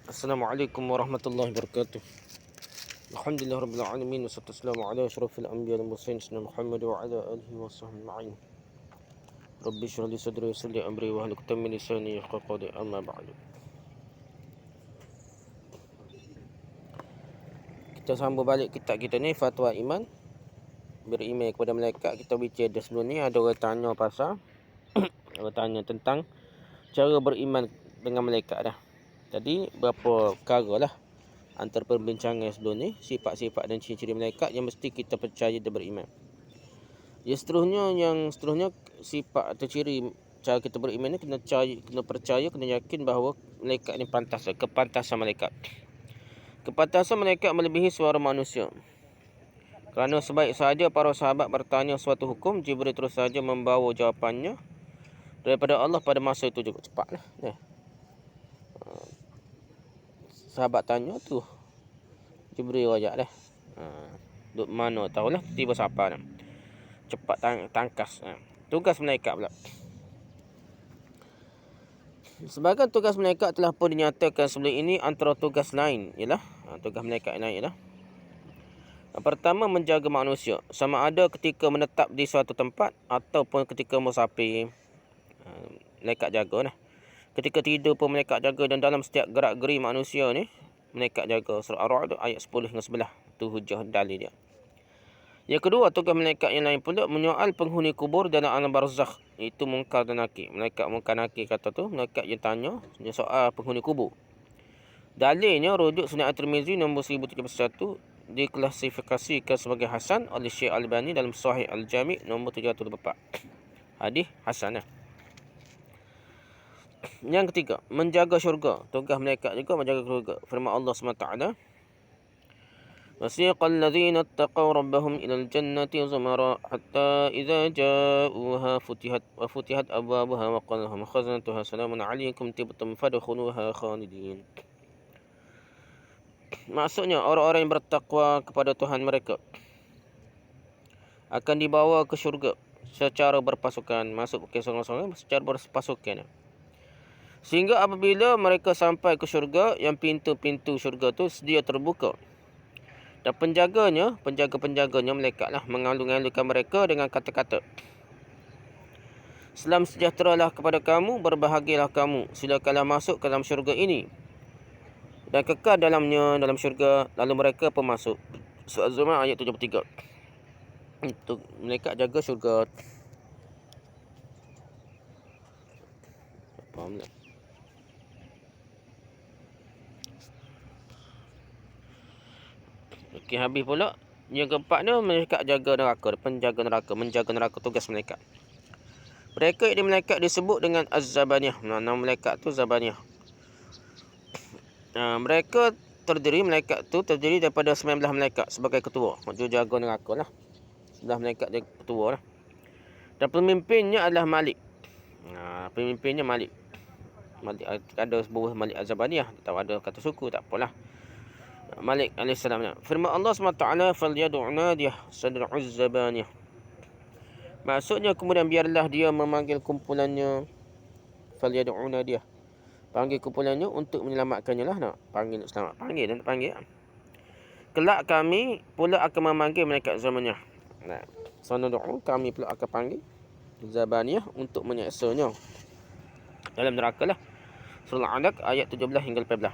Assalamualaikum warahmatullahi wabarakatuh. Alhamdulillah rabbil alamin wassalatu wassalamu ala asyrafil anbiya'i wal mursalin sayyidina Muhammad wa ala alihi washabbihi ajma'in. Rabbi shrah li sadri wa yassir li amri wa hlul 'uqdatam min lisani yafqahu qawli amma ba'du. Kita sambung balik kitab kita ni, Fatwa Iman beriman kepada malaikat. Kita bincang sebelum ni ada orang tanya pasal orang tanya tentang cara beriman dengan malaikat dah. Jadi berapa perkara lah antara perbincangan sebelum ni, sifat-sifat dan ciri-ciri malaikat yang mesti kita percaya dan beriman. Yang seterusnya sifat atau ciri cara kita beriman ni kena percaya, kena yakin bahawa malaikat ni pantas, kepantasan malaikat. Kepantasan malaikat melebihi suara manusia. Kerana sebaik sahaja para sahabat bertanya suatu hukum, Jibril terus saja membawa jawapannya daripada Allah pada masa itu juga. Cepatlah. Sahabat tanya tu, Jibril rajak dah. Duk mana tahulah, tiba siapa dah. Cepat tangkas. Tugas malaikat pula. Sebahagian tugas malaikat telah pun dinyatakan sebelum ini. Antara tugas lain ialah tugas malaikat lain ialah yang pertama, menjaga manusia, sama ada ketika menetap di suatu tempat ataupun ketika musafir. Malaikat jaga lah. Ketika tidur pun malaikat jaga, dan dalam setiap gerak geri manusia ni malaikat jaga. Surah Ar-Ra'd ayat 10 hingga 11. Tu hujah dalil dia. Yang kedua, tugas malaikat yang lain pula menyoal penghuni kubur dalam alam barzakh, iaitu Munkar dan Nakir. Malaikat Munkar Nakir kata tu, malaikat yang tanya, yang soal penghuni kubur. Dalilnya rujuk Sunan At-Tirmizi nombor 1031, diklasifikasikan sebagai hasan oleh Syekh Al-Albani dalam Sahih Al-Jami' nombor 724. Hadis hasan lah. Yang ketiga, menjaga syurga. Tugas malaikat juga menjaga syurga. Firman Allah SWT, وَسِيقَ الَّذِينَ اتَّقَوْا رَبَّهُمْ إِلَى الْجَنَّةِ زُمَرًا حَتَّى إِذَا جَاءُوهَا وَفُتِحَتْ أَبْوَابُهَا وَقَالَ لَهُمْ خَزَنَتُهَا سَلَامٌ عَلَيْكُمْ طِبْتُمْ فَادْخُلُوهَا خَالِدِينَ. Maksudnya, orang-orang yang bertakwa kepada Tuhan mereka akan dibawa ke syurga secara berpasukan. Masuk bukan seorang-seorang, secara berpasukan. Sehingga apabila mereka sampai ke syurga, yang pintu-pintu syurga tu sedia terbuka. Dan penjaga-penjaganya malaikatlah mengalu-alukan mereka dengan kata-kata, Selam sejahteralah kepada kamu, berbahagialah kamu, silakanlah masuk ke dalam syurga ini dan kekal dalamnya, dalam syurga. Lalu mereka pun masuk. Surah Az-Zumar ayat 73. Itu malaikat jaga syurga. Faham tak? Okey, habis pula. Yang keempat ni, malaikat jaga neraka. Penjaga neraka. Menjaga neraka, tugas malaikat. Mereka ini malaikat disebut dengan Az-Zabaniyah. Nama malaikat tu Zabaniyah. Mereka malaikat tu terdiri daripada 19 malaikat sebagai ketua. Maksudnya jaga neraka lah. 19 malaikat dia ketua lah. Dan pemimpinnya adalah Malik. Pemimpinnya Malik. Ada sebuah Malik Az-Zabaniyah. Tak ada kata suku, tak apalah. Malik AS. Firman Allah SWT, فَلْيَدُعْ نَادِيَهْ سَدْرُ الزَّبَانِيَهْ. Maksudnya kemudian biarlah dia memanggil kumpulannya. فَلْيَدُعْ نَادِيَهْ. Panggil kumpulannya untuk menyelamatkannya lah. Nak panggil untuk selamat. Panggil dan tak panggil. Kelak kami pula akan memanggil malaikat Zabaniyah. Sanudu'u, kami pula akan panggil Zabaniyah untuk menyaksanya dalam neraka lah. Surah Al-Alaq ayat 17 hingga 18.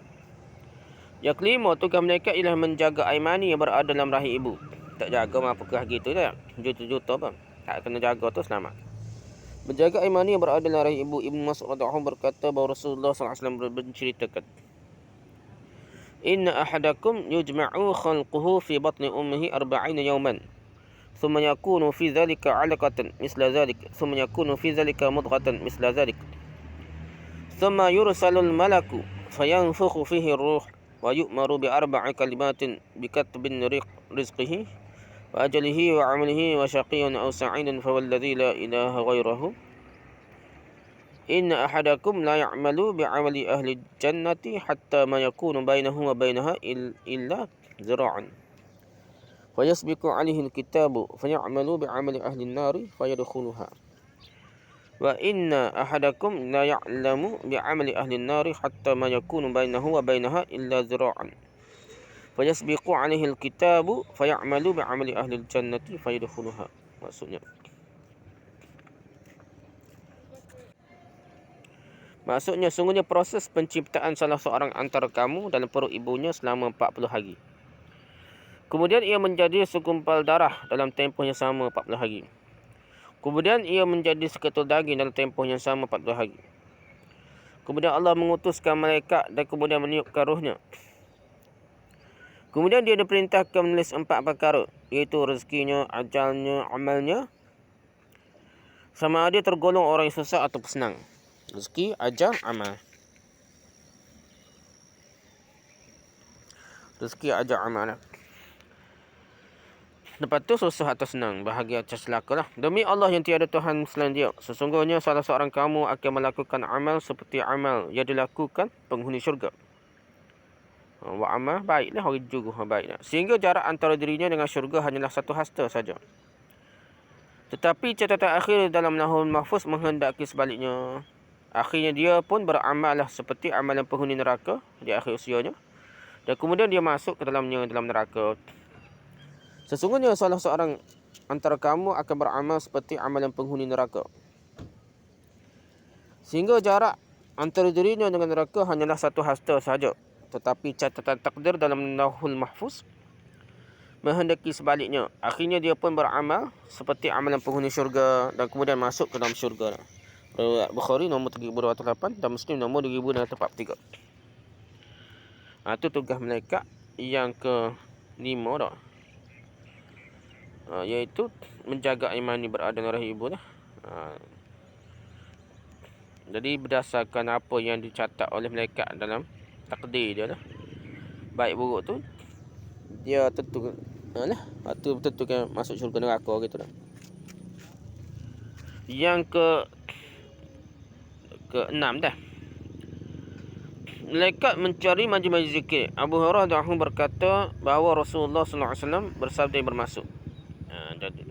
Yang kelima, tugas malaikat ialah menjaga air mani yang berada dalam rahim ibu. Tak jaga apakah gitu tak? Juta-juta apa? Tak kena jaga tu selamat. Menjaga air mani yang berada dalam rahim ibu. Ibnu Mas'ud radhiyallahu berkata bahawa Rasulullah SAW berceritakan, Inna ahadakum yujma'u khalquhu fi batni ummihi 40 yawman. ثم يكون في ذلك علقة مثل ذلك ثم يكون في ذلك مضغة مثل ذلك ثم يرسل الملك فينفخ فيه الروح ويؤمر ب4 كلمات بكتب رزقه وأجله وعمله وشقي أو سعيد فوالذي لا إله غيره إن أحدكم لا يعمل بعمل أهل الجنة حتى ما يكون بينه وبينها إلا ذراعا فيسبق عليه الكتاب فيعمل بعمل أهل النار فيدخلها. Wa inna ahadakum la ya'lamu bi'amali ahli an-nari hatta ma yakunu bainahu wa bainaha illa zira'an. Fayasbiqu 'alaihi al-kitabu fay'amalu bi'amali ahli al-jannati fayadkhuluha. Maksudnya sungguhnya proses penciptaan salah seorang antara kamu dalam perut ibunya selama 40 hari. Kemudian ia menjadi segumpal darah dalam tempoh yang sama 40 hari. Kemudian ia menjadi seketul daging dalam tempoh yang sama 40 hari. Kemudian Allah mengutuskan malaikat dan kemudian meniupkan rohnya. Kemudian dia diperintahkan menulis 4 perkara, iaitu rezekinya, ajalnya, amalnya. Sama ada tergolong orang yang susah atau senang. Rezeki, ajal, amal. Rezeki, ajal, amal. Lepas tu susah atau senang, bahagia atau celaka lah. Demi Allah yang tiada Tuhan selain dia, sesungguhnya salah seorang kamu akan melakukan amal seperti amal yang dilakukan penghuni syurga. Wa amal, baiklah, orang juga baiklah. Sehingga jarak antara dirinya dengan syurga hanyalah 1 hasta saja. Tetapi catatan akhir dalam Lauhul Mahfuz menghendaki sebaliknya. Akhirnya dia pun beramal lah seperti amalan penghuni neraka di akhir usianya. Dan kemudian dia masuk ke dalam neraka. Sesungguhnya salah seorang antara kamu akan beramal seperti amalan penghuni neraka. Sehingga jarak antara dirinya dengan neraka hanyalah 1 hasta saja. Tetapi catatan takdir dalam Lauhul Mahfuz menghendaki sebaliknya. Akhirnya dia pun beramal seperti amalan penghuni syurga dan kemudian masuk ke dalam syurga. Bukhari nombor 3208 dan Muslim nombor 2243. Itu tugas malaikat yang ke-5 dah. Iaitu menjaga iman ini berada dalam rahim ibu lah. Jadi berdasarkan apa yang dicatat oleh malaikat dalam takdir dia lah, baik buruk tu dia tentu lah, tu tentukan masuk syurga neraka gitu lah. Yang ke-6 dah. Malaikat mencari majlis zikir. Abu Hurairah berkata bahawa Rasulullah sallallahu alaihi wasallam bersabda yang bermaksud. Jadi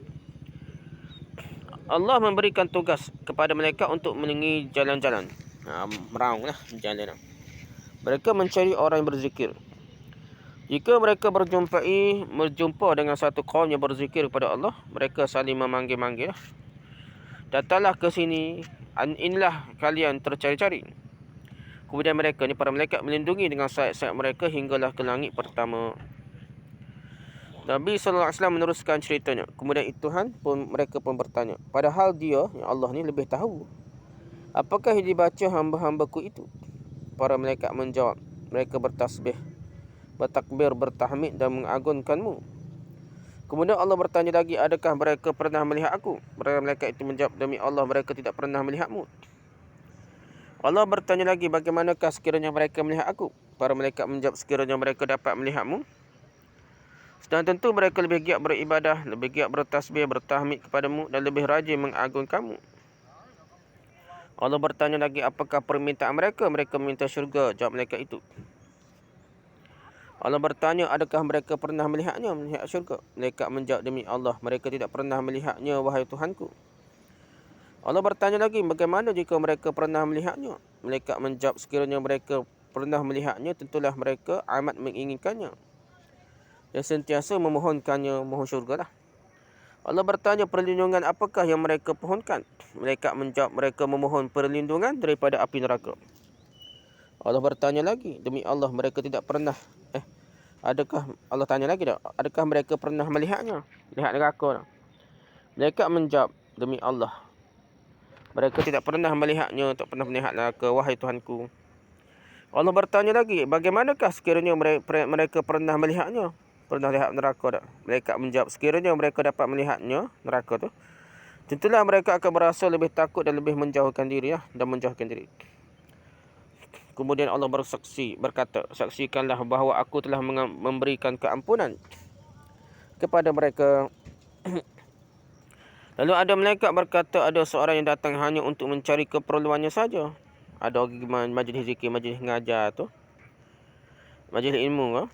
Allah memberikan tugas kepada mereka untuk meningi jalan-jalan. Meraung lah jalan. Mereka mencari orang yang berzikir. Jika mereka berjumpa dengan satu kaum yang berzikir kepada Allah, mereka saling memanggil-manggil. Datanglah ke sini, inilah kalian tercari-cari. Kemudian mereka ni, para malaikat melindungi dengan sayap-sayap mereka hinggalah ke langit pertama. Nabi SAW meneruskan ceritanya. Kemudian Tuhan pun, mereka pun bertanya. Padahal dia, yang Allah ni, lebih tahu apakah yang dibaca hamba-hambaku itu. Para malaikat menjawab, mereka bertasbih, bertakbir, bertahmid dan mengagunkanmu. Kemudian Allah bertanya lagi, adakah mereka pernah melihat aku? Para malaikat itu menjawab, demi Allah mereka tidak pernah melihatmu. Allah bertanya lagi, bagaimanakah sekiranya mereka melihat aku? Para malaikat menjawab, sekiranya mereka dapat melihatmu, dan tentu mereka lebih giat beribadah, lebih giat bertasbih, bertahmid kepadamu dan lebih rajin mengagungkanmu. Allah bertanya lagi, apakah permintaan mereka? Mereka meminta syurga. Jawab malaikat itu. Allah bertanya, adakah mereka pernah melihatnya, melihat syurga? Malaikat menjawab, demi Allah mereka tidak pernah melihatnya, wahai Tuhanku. Allah bertanya lagi, bagaimana jika mereka pernah melihatnya? Malaikat menjawab, sekiranya mereka pernah melihatnya, tentulah mereka amat menginginkannya dan sentiasa memohonkannya, mohon syurga lah. Allah bertanya, perlindungan apakah yang mereka pohonkan? Malaikat menjawab, mereka memohon perlindungan daripada api neraka. Allah bertanya lagi, demi Allah mereka tidak pernah adakah Allah tanya lagi dah, adakah mereka pernah melihatnya, lihat neraka? Malaikat menjawab, demi Allah mereka tidak pernah melihatnya, tak pernah melihat neraka, wahai Tuhanku. Allah bertanya lagi, bagaimanakah sekiranya mereka pernah melihatnya, pernah lihat neraka tak? Malaikat menjawab, sekiranya mereka dapat melihatnya, neraka tu, tentulah mereka akan berasa lebih takut dan lebih menjauhkan diri dan menjauhkan diri. Kemudian Allah berkata, saksikanlah bahawa aku telah memberikan keampunan kepada mereka. Lalu ada malaikat berkata, ada seorang yang datang hanya untuk mencari keperluannya saja. Ada orang majlis zikir, majlis ngajar tu, majlis ilmu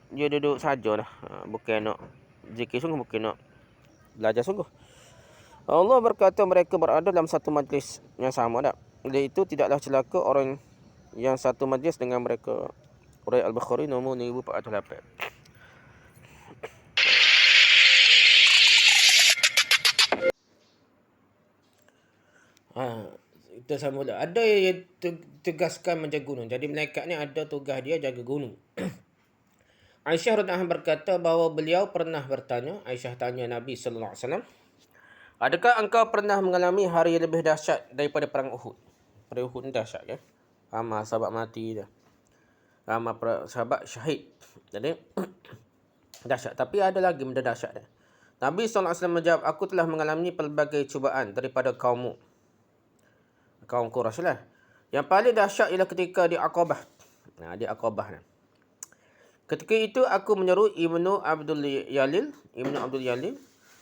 dia duduk sajalah, bukan nak zikir sungguh, bukan nak belajar sungguh. Allah berkata mereka berada dalam satu majlis yang sama tak? Oleh itu tidaklah celaka orang yang satu majlis dengan mereka. Riwayat Al-Bukhari nombor 1408. Kita sama pula. Ada yang tugaskan menjaga gunung. Jadi malaikat ni ada tugas dia jaga gunung. Aisyah radhiyallahu anha berkata bahawa beliau pernah bertanya, Aisyah tanya Nabi sallallahu alaihi wasallam, adakah engkau pernah mengalami hari yang lebih dahsyat daripada perang Uhud? Perang Uhud ni dahsyat ya. Ramai sahabat mati dah. Ramai sahabat syahid. Jadi dahsyat. Tapi ada lagi benda dahsyat dia. Nabi sallallahu alaihi wasallam menjawab, aku telah mengalami pelbagai cubaan daripada kaum Quraisy lah. Yang paling dahsyat ialah ketika di Aqabah. Di Aqabah ni. Ketika itu aku menyeru Ibnu Abdul Yalil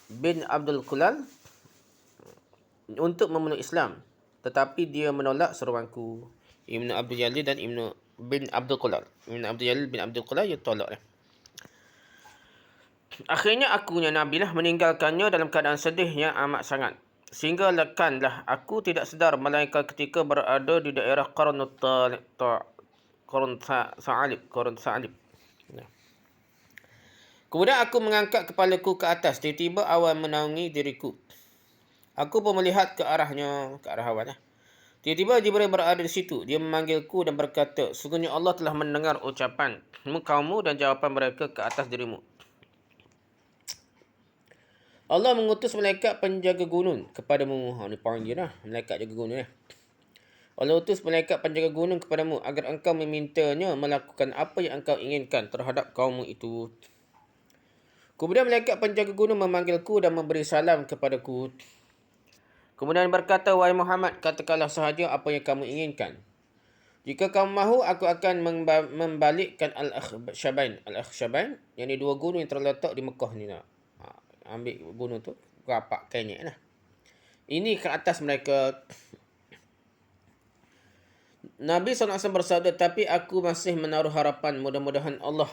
bin Abdul Kulal untuk memeluk Islam, tetapi dia menolak seruanku. Ibnu Abdul Yalil dan Ibnu bin Abdul Kulal. Ibnu Abdul Yalil bin Abdul Kulal dia tolak dia. Akhirnya akunya Nabi lah meninggalkannya dalam keadaan sedih yang amat sangat. Sehingga lekanlah aku tidak sedar melainkan ketika berada di daerah Qarun Sa'alib. Kemudian aku mengangkat kepalaku ke atas. Tiba-tiba awan menaungi diriku. Aku pun melihat ke arah awan. Tiba-tiba Jibril berada di situ. Dia memanggilku dan berkata, sungguhnya Allah telah mendengar ucapan kaummu dan jawapan mereka ke atas dirimu. Allah mengutus malaikat penjaga gunung kepadamu. Ini poin dia lah. Malaikat jaga gunung lah. Allah utus malaikat penjaga gunung kepadamu agar engkau memintanya melakukan apa yang engkau inginkan terhadap kaummu itu. Kemudian malaikat penjaga gunung memanggilku dan memberi salam kepadaku. Kemudian berkata, wahai Muhammad, katakanlah sahaja apa yang kamu inginkan. Jika kamu mahu, aku akan membalikkan Al-Akhshabain. Al-Akhshabain, yang ni dua gunung yang terletak di Mekah ni nak. Ambil gunung tu, rapak kenyek lah. Ini ke atas mereka. Nabi SAW bersabda, tapi aku masih menaruh harapan mudah-mudahan Allah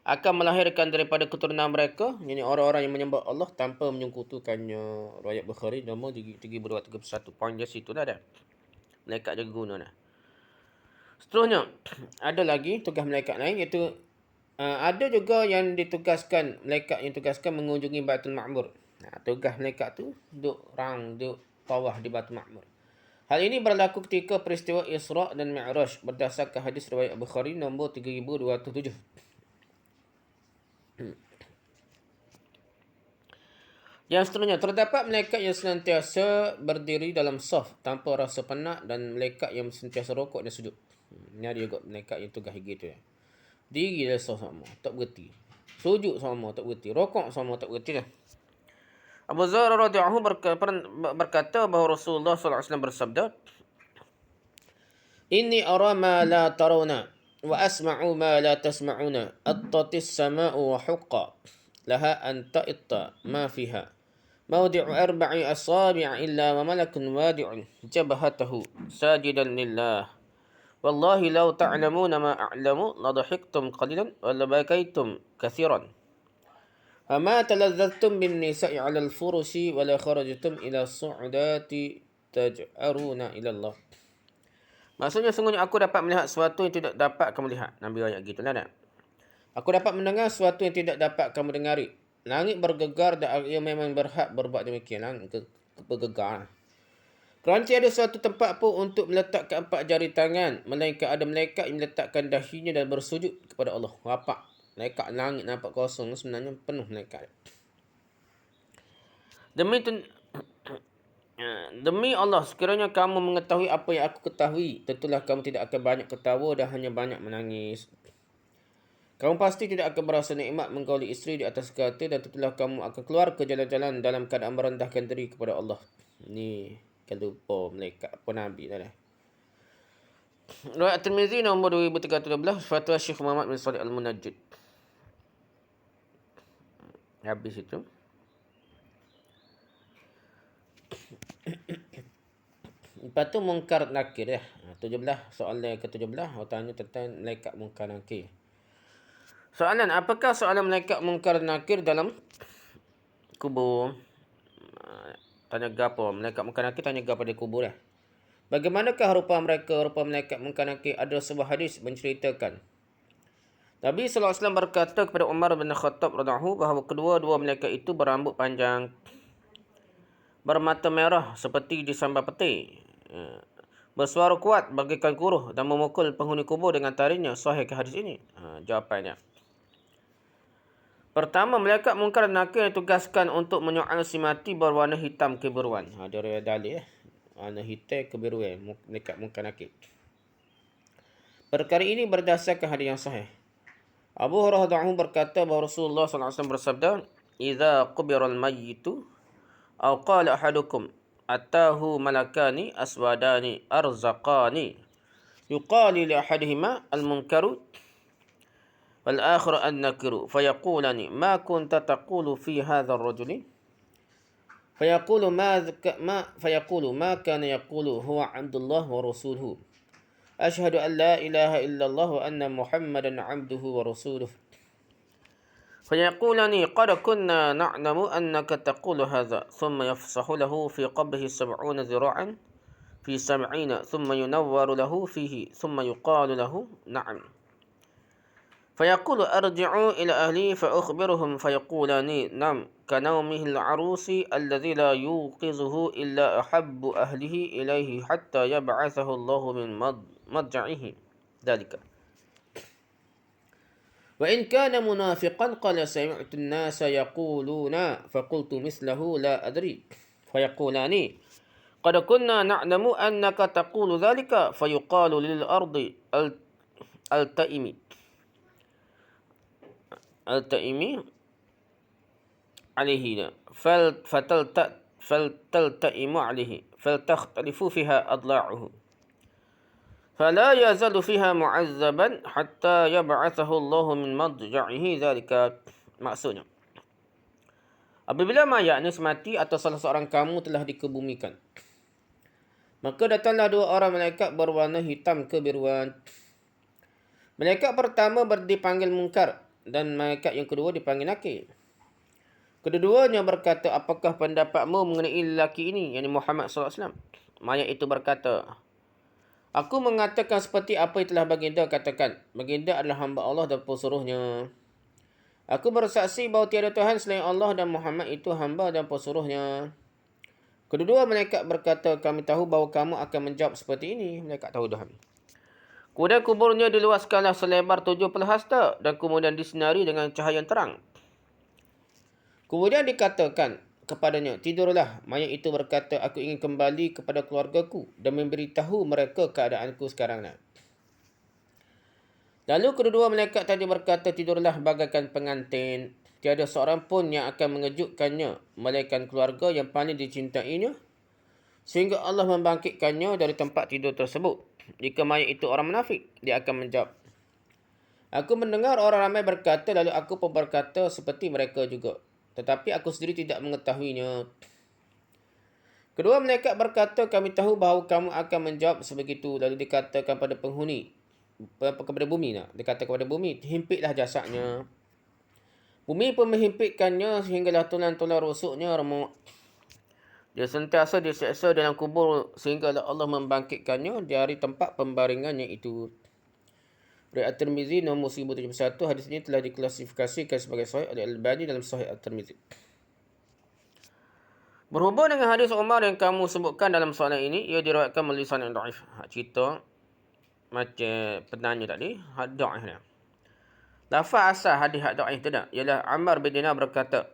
akan melahirkan daripada keturunan mereka, yakni orang-orang yang menyembah Allah tanpa menyekutukannya. Riwayat Bukhari nombor 3231. Poin dia situ dah ada. Malaikat jaga gunung dah. Seterusnya, ada lagi tugas malaikat lain iaitu ada juga yang ditugaskan, malaikat yang tugaskan mengunjungi Baitul Ma'mur. Tugas malaikat tu duduk tawaf di Baitul Ma'mur. Hal ini berlaku ketika peristiwa Isra' dan Mi'raj berdasarkan hadis riwayat Bukhari nombor 3207. Yang seterusnya, terdapat malaikat yang senantiasa berdiri dalam saf tanpa rasa penat dan malaikat yang sentiasa rokok dan sujud. Ini ada juga malaikat yang tugas gitu ya. Diri dalam saf sama, tak berhenti. Sujud sama, tak berhenti. Rokok sama, tak berhenti dah. Abu Dzar radhiyallahu berkata bahawa Rasulullah sallallahu alaihi wasallam bersabda, inni ara ma la tarawna wa asma'u ma la tasma'una. Attatis sama'u wa huqqa laha an ta'itta ma fiha. Mawdi'u arba'i asabi' illa wa malakun wadi'un jabhatahu sajidan lillah. Wallahi law ta'lamuna ma a'lamu la dhahiktum qalilan wa la bakaytum kathiran. Fama talazzaztum bin nisa'i 'ala al-furushi wa la kharajtum ila su'udati taj'aruna ila Allah. Maksudnya sungguhnya aku dapat melihat sesuatu yang tidak dapat kamu lihat. Nabi ayat gitu lah tak? Aku dapat mendengar sesuatu yang tidak dapat kamu dengari. Langit bergegar dan ia memang berhak berbuat demikian. Langit bergegar. Kerana tiada suatu tempat pun untuk meletakkan 4 jari tangan, melainkan ada malaikat yang meletakkan dahinya dan bersujud kepada Allah. Rapak. Malaikat langit nampak kosong, sebenarnya penuh malaikat. Demi Allah, sekiranya kamu mengetahui apa yang aku ketahui, tentulah kamu tidak akan banyak ketawa dan hanya banyak menangis. Kamu pasti tidak akan merasa nikmat menggauli isteri di atas katil dan tentulah kamu akan keluar ke jalan-jalan dalam keadaan merendahkan diri kepada Allah. Ni kalau lupa malaikat apa Nabi dah. Riwayat Tirmizi nombor 2312, fatwa Syekh Muhammad bin Shalih Al-Munajjid. Habis itu. Lepas tu Munkar Nakir ya. 17, soalan ke-17, tanya tentang malaikat Munkar Nakir. Soalan, apakah soalan malaikat Munkar Nakir dalam kubur? Tanya gapo? Malaikat mungkar nakir tanya gapo dari kubur. Bagaimanakah rupa mereka? Rupa malaikat mungkar nakir. Ada sebuah hadis menceritakan. Nabi SAW berkata kepada Umar bin Khattab radhiyallahu bahawa kedua-dua malaikat itu berambut panjang, bermata merah seperti disambar peti, bersuara kuat bagaikan kuruh dan memukul penghuni kubur dengan taringnya. Sahih ke hadis ini? Jawapannya. Pertama, malaikat mungkar dan nakir ditugaskan untuk menyoal si mati berwarna hitam kebiruan. Dia riwayat dalil warna hitam kebiruan malaikat mungkar nakir. Perkara ini berdasarkan hadis yang sahih. Abu Hurairah radhiyallahu berkata bahawa Rasulullah SAW bersabda, "Idza qubira al-mayyitu aw qala ahadukum atahu malakani aswadani arzaqani yuqali li ahadihima al-munkaru wal akhir an-nakiru fayaqulani ma kunta taqulu fi hadha ar-rajuli fayaqulu ma kana yaqulu huwa Abdullah wa rasuluhu ashhadu an la ilaha illallah wa anna Muhammadan abduhu wa rasuluhu." فيقولني قد كنا نعلم أنك تقول هذا ثم يفصح له في قبره 70 ذراعا في 70 ثم ينور له فيه ثم يقال له نعم فيقول أرجعوا إلى أهلي فأخبرهم فيقولان نعم كنومه العروس الذي لا يوقظه إلا أحب أهله إليه حتى يبعثه الله من مضجعه ذلك. وإن كان منافقا قال سمعت الناس يقولون فقلت مثله لا أدري فيقولان قد كنا نعلم أنك تقول ذلك فيقال للأرض التئمي عليه فلتلتئم عليه فلتختلف فيها أضلاعه فلا يزال فيها معذبا حتى يبعثه الله من مضجعه ذلك. Maksudnya, apabila mayatnya mati atau salah seorang kamu telah dikebumikan, maka datanglah dua orang malaikat berwarna hitam kebiruan. Malaikat pertama dipanggil Munkar dan malaikat yang kedua dipanggil Nakir. Kedua-duanya berkata, apakah pendapatmu mengenai lelaki ini, yakni Muhammad SAW? Mayat itu berkata, aku mengatakan seperti apa yang telah baginda katakan. Baginda adalah hamba Allah dan pesuruhnya. Aku bersaksi bahawa tiada Tuhan selain Allah dan Muhammad itu hamba dan pesuruhnya. Kedua malaikat berkata, kami tahu bahawa kamu akan menjawab seperti ini. Malaikat tahu Tuhan. Kemudian kuburnya diluaskanlah selebar 70 hasta dan kemudian disinari dengan cahaya yang terang. Kemudian dikatakan kepadanya, tidurlah. Mayat itu berkata, aku ingin kembali kepada keluargaku dan memberitahu mereka keadaanku sekarang. Lalu kedua malaikat tadi berkata, tidurlah bagaikan pengantin. Tiada seorang pun yang akan mengejutkannya, melainkan keluarga yang paling dicintainya, sehingga Allah membangkitkannya dari tempat tidur tersebut. Jika mayat itu orang munafik, dia akan menjawab, aku mendengar orang ramai berkata, lalu aku pun berkata seperti mereka juga. Tetapi aku sendiri tidak mengetahuinya. Kedua malaikat berkata, kami tahu bahawa kamu akan menjawab sebegitu. Lalu dikatakan pada penghuni, kepada bumi. Dikatakan kepada bumi, himpitlah jasadnya. Bumi pun menghimpitkannya sehinggalah tulang-tulang rusuknya remuk. Dia sentiasa diseksa dalam kubur sehinggalah Allah membangkitkannya di hari tempat pembaringannya itu. Riwayat At-Tirmizi nombor 1071, hadis ini telah diklasifikasikan sebagai sahih oleh Al-Albani dalam Sahih At-Tirmizi. Berhubung dengan hadis Umar yang kamu sebutkan dalam soalan ini, ia diriwayatkan melalui sanad yang dhaif. Cerita macam penanya tadi, hadis dhaif. Lafaz asal hadis dhaif tidak, ialah Ammar bin Dinar berkata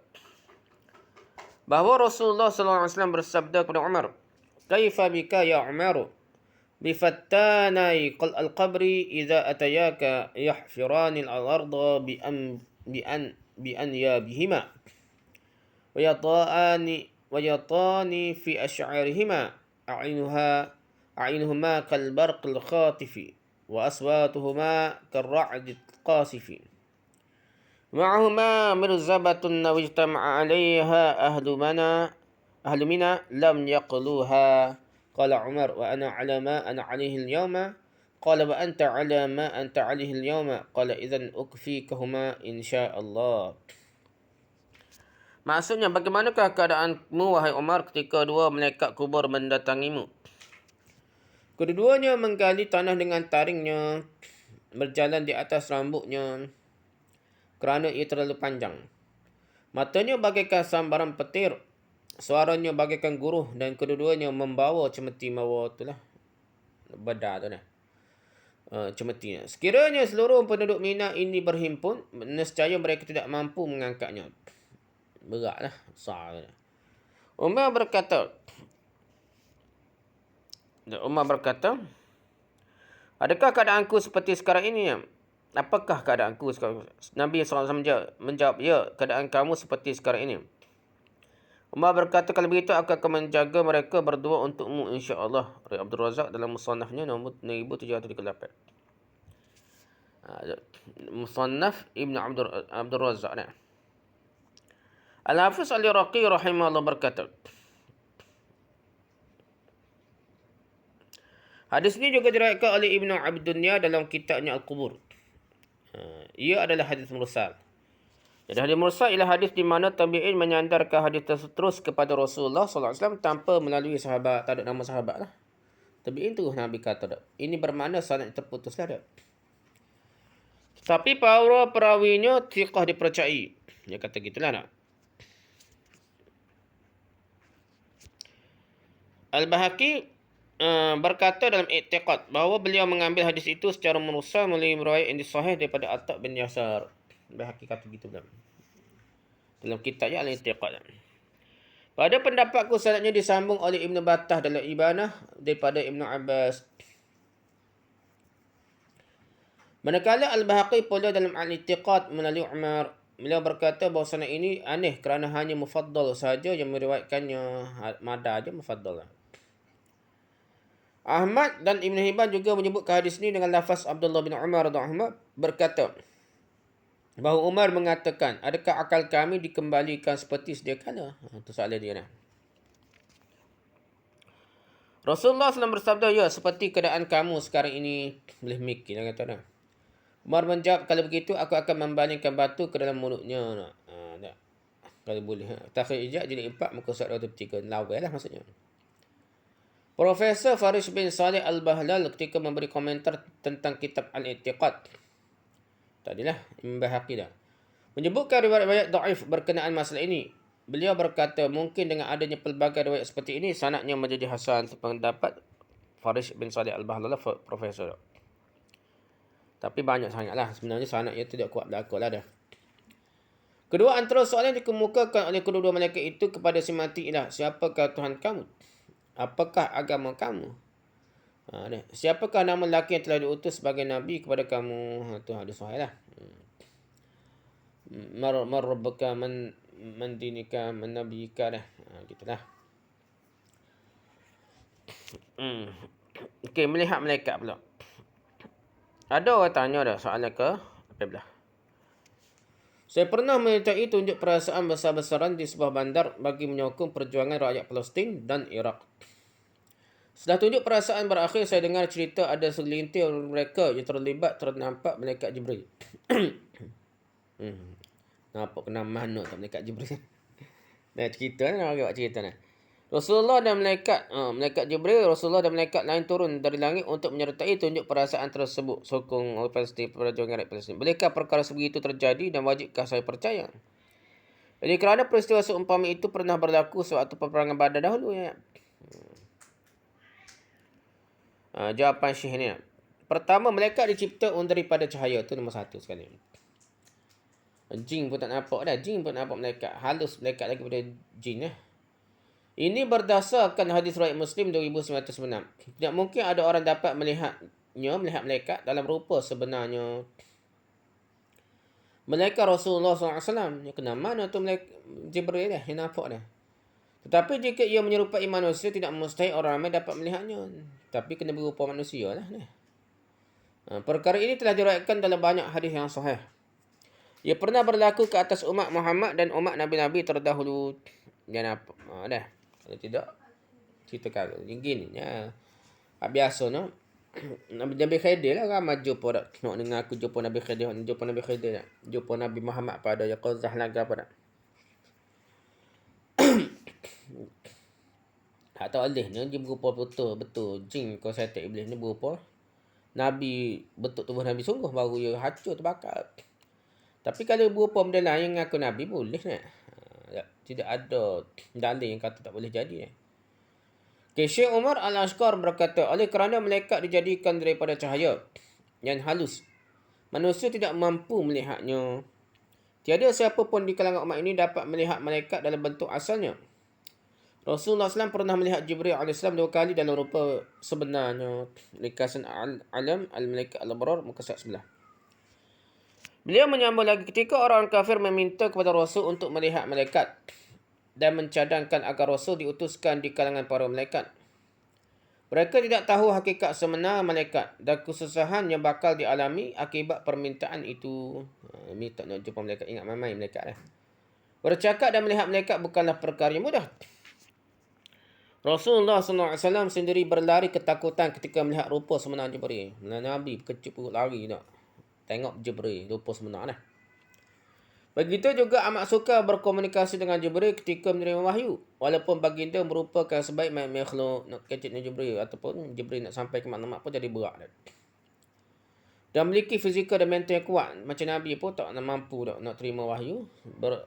bahawa Rasulullah SAW bersabda kepada Umar, kaifa bika ya Umar bifattanai al-qabri idza atayaka yahfirani al-ardha bi an ya bihima wa yatani fi ash'arihima a'yunuhuma kal barq al-khatifi wa aswatuhuma kal ra'd al-qasifi ma'ahuma mirzabatun wajtama'a 'alayha ahlu mina lam yaqluha. Qala Umar wa ana 'ala ma ana 'alayhi al-yawma. Qala wa anta 'ala ma anta 'alayhi al-yawma. Qala idzan ukfikahuma insyaallah. Maksudnya, bagaimanakah keadaanmu, wahai Umar, ketika dua malaikat kubur mendatangimu? Kedua-duanya menggali tanah dengan taringnya, berjalan di atas rambutnya, kerana ia terlalu panjang. Matanya bagaikan sambaran petir, suaranya bagaikan guruh, dan kedua-duanya membawa cemeti mawa itulah beda tu nah. Cemetinya. Sekiranya seluruh penduduk Mina ini berhimpun, nescaya mereka tidak mampu mengangkatnya. Beratlah, besar. Umar berkata, adakah keadaanku seperti sekarang ini? Apakah keadaanku sekarang? Nabi SAW menjawab, ya, keadaan kamu seperti sekarang ini. Umar berkata, kalau begitu aku akan menjaga mereka berdua untukmu, insya-Allah. Riwayat Abdul Razak dalam Musannafnya nombor 1738. Musannaf Ibn Abdul Razak. Al-Hafiz Al-Iraqi rahimahullah berkata, hadis ini juga diriwayatkan oleh Ibnu Abdunya dalam kitabnya Al-Qubur. Ia adalah hadis mursal. Jadi hadis mursal ialah hadis di mana tabi'in menyandarkan hadis tersebut terus kepada Rasulullah SAW tanpa melalui sahabat, tak ada nama sahabat lah. Tabi'in tu Nabi kata dah. Ini bermakna sanad terputus lah dah. Tapi para perawinya thiqah dipercayai. Dia kata gitulah nak. Al-Bahaqi berkata dalam i'tiqad bahawa beliau mengambil hadis itu secara mursal melalui riwayat yang sahih daripada Attab bin Yasar. Al-Bahaqi kata gitu dalam kitabnya Al-I'tiqad. Pada pendapatku sanadnya disambung oleh Ibn Battah dalam Ibanah daripada Ibn Abbas. Manakala Al-Bahaqi pula dalam Al-I'tiqad melalui Umar, beliau berkata bahawa sanad ini aneh kerana hanya Mufaddal sahaja yang meriwayatkannya. Mada aja Mufaddal. Ahmad dan Ibn Hibban juga menyebutkan hadis ini dengan lafaz Abdullah bin Umar radhiyallahu berkata bahawa Umar mengatakan, adakah akal kami dikembalikan seperti sedia kala? Itu soalan dia. Rasulullah SAW bersabda, ya, seperti keadaan kamu sekarang ini. Boleh mikir, kata. Umar menjawab, kalau begitu aku akan membalingkan batu ke dalam mulutnya. Kalau boleh. Takhir ijab jilid 4 muka surat 23. Lawai lah maksudnya. Profesor Farish bin Salih Al-Bahlal ketika memberi komentar tentang kitab Al-I'tiqad. Tadilah, Imam Bahaqi dah. Menyebutkan riwayat-riwayat dhaif berkenaan masalah ini. Beliau berkata, mungkin dengan adanya pelbagai riwayat seperti ini, sanadnya menjadi hasan. Pendapat Farish bin Salih Al-Bahlal, profesor. Tapi banyak sangatlah. Sebenarnya sanadnya tidak kuat berlaku lah dah. Kedua antara soalan yang dikemukakan oleh kedua-dua malaikat itu kepada si mati ialah, siapakah Tuhan kamu? Apakah agama kamu? Siapakah nama lelaki yang telah diutus sebagai Nabi kepada kamu? Itu hadis sahih lah. Marabbuka man dinika man nabiyika dah. Gitulah. Okey, melihat malaikat pula. Ada orang tanya dah soalan ke apa belah. Saya pernah menyertai tunjuk perasaan besar-besaran di sebuah bandar bagi menyokong perjuangan rakyat Palestin dan Iraq. Setelah tunjuk perasaan berakhir, saya dengar cerita ada segelintir mereka yang terlibat ternampak malaikat Jibril. Nampak kena mana tak malaikat Jibril. Nah, cerita ni nak buat cerita ni. Rasulullah dan malaikat Jibril, Rasulullah dan malaikat lain turun dari langit untuk menyertai tunjuk perasaan tersebut, sokong orang Palestin, perjuangan rakyat Palestin. Bolehkah perkara sebegitu terjadi dan wajibkah saya percaya? Jadi kerana peristiwa seumpama itu pernah berlaku sewaktu peperangan Badar dahulu ya. Jawapan Syekh ni. Pertama, malaikat dicipta daripada cahaya. Itu nombor satu sekali. Jin pun tak nampak dah. Jin pun nampak malaikat. Halus malaikat lagi pada jin ya. Ini berdasarkan hadis riwayat Muslim 2906. Tidak mungkin ada orang dapat melihat malaikat dalam rupa sebenarnya. Malaikat Rasulullah SAW. Dia kena mana tu malaikat Jibril dah. Dia nampak dah. Tetapi jika ia menyerupai manusia, tidak mustahil orang ramai dapat melihatnya. Tapi kena berupa manusia lah. Perkara ini telah diriwayatkan dalam banyak hadis yang sahih. Ia pernah berlaku ke atas umat Muhammad dan umat Nabi-Nabi terdahulu. Dia nampak. Dah. Kalau tidak, ceritakan. Gini. Ya. Biasa no. Nabi Khidir lah ramai jumpa dah. Nak dengar aku jumpa Nabi Khidir. Jumpa Nabi Khidir dah. Jumpa Nabi Muhammad pada Yaqazah Naga pada. Tak tahu alih ni dia berupa betul jin kau setan iblis ni berupa Nabi, bentuk tubuh Nabi sungguh baru dia hancur terbakar. Tapi kalau berupa benda lain yang ngaku Nabi boleh ni. Tidak ada dalil yang kata tak boleh jadi ni. Okay, Syekh Umar Al-Ashqar berkata, oleh kerana malaikat dijadikan daripada cahaya yang halus, manusia tidak mampu melihatnya. Tiada siapa pun di kalangan umat ini dapat melihat malaikat dalam bentuk asalnya. Rasulullah SAW pernah melihat Jibril AS 2 kali dalam rupa sebenarnya. Likasan Alam Al-Malaikat Al-Abrar muka surat 11. Beliau menyambung lagi, ketika orang kafir meminta kepada Rasul untuk melihat malaikat dan mencadangkan agar Rasul diutuskan di kalangan para malaikat. Mereka tidak tahu hakikat sebenar malaikat dan kesusahan yang bakal dialami akibat permintaan itu. Ini tak nak jumpa malaikat, ingat mamai malaikat lah. Bercakap dan melihat malaikat bukanlah perkara yang mudah. Rasulullah SAW sendiri berlari ketakutan ketika melihat rupa sebenar Jibril. Nabi berkecil perut lari nak tengok Jibril, rupa sebenar lah. Begitu juga amat suka berkomunikasi dengan Jibril ketika menerima wahyu. Walaupun baginda merupakan sebaik makhluk, nak kecilnya Jibril ataupun Jibril nak sampai ke maklumat pun jadi berat. Dan memiliki fizikal dan mental yang kuat. Macam Nabi pun tak mampu nak terima wahyu.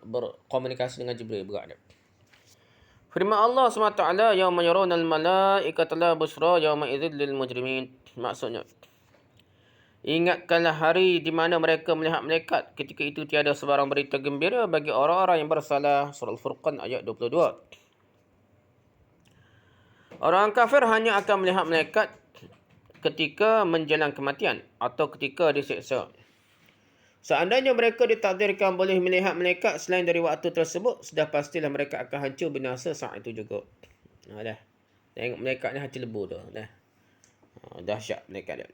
Berkomunikasi dengan Jibril berat. Firman Allah SWT, Yawma yarawna al-malaikata la busra yawma idzil lil mujrimin. Maksudnya, ingatkanlah hari di mana mereka melihat malaikat. Ketika itu tiada sebarang berita gembira bagi orang-orang yang bersalah. Surah Al-Furqan ayat 22. Orang kafir hanya akan melihat malaikat ketika menjelang kematian atau ketika diseksa. Seandainya mereka ditakdirkan boleh melihat malaikat selain dari waktu tersebut, sudah pastilah mereka akan hancur binasa saat itu juga. Dah. Tengok malaikat ni hancur lebu tu. Dah. Dahsyat malaikat dia.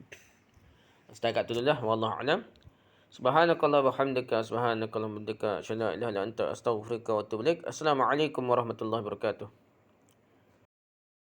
Setakat tu dulu lah. Wallahu a'lam. Subhanakallah wa hamdika. Subhanakallah wa hamdika. Asyhadu an la ilaha illa anta astaghfiruka wa atubu ilaik. Assalamualaikum warahmatullahi wabarakatuh.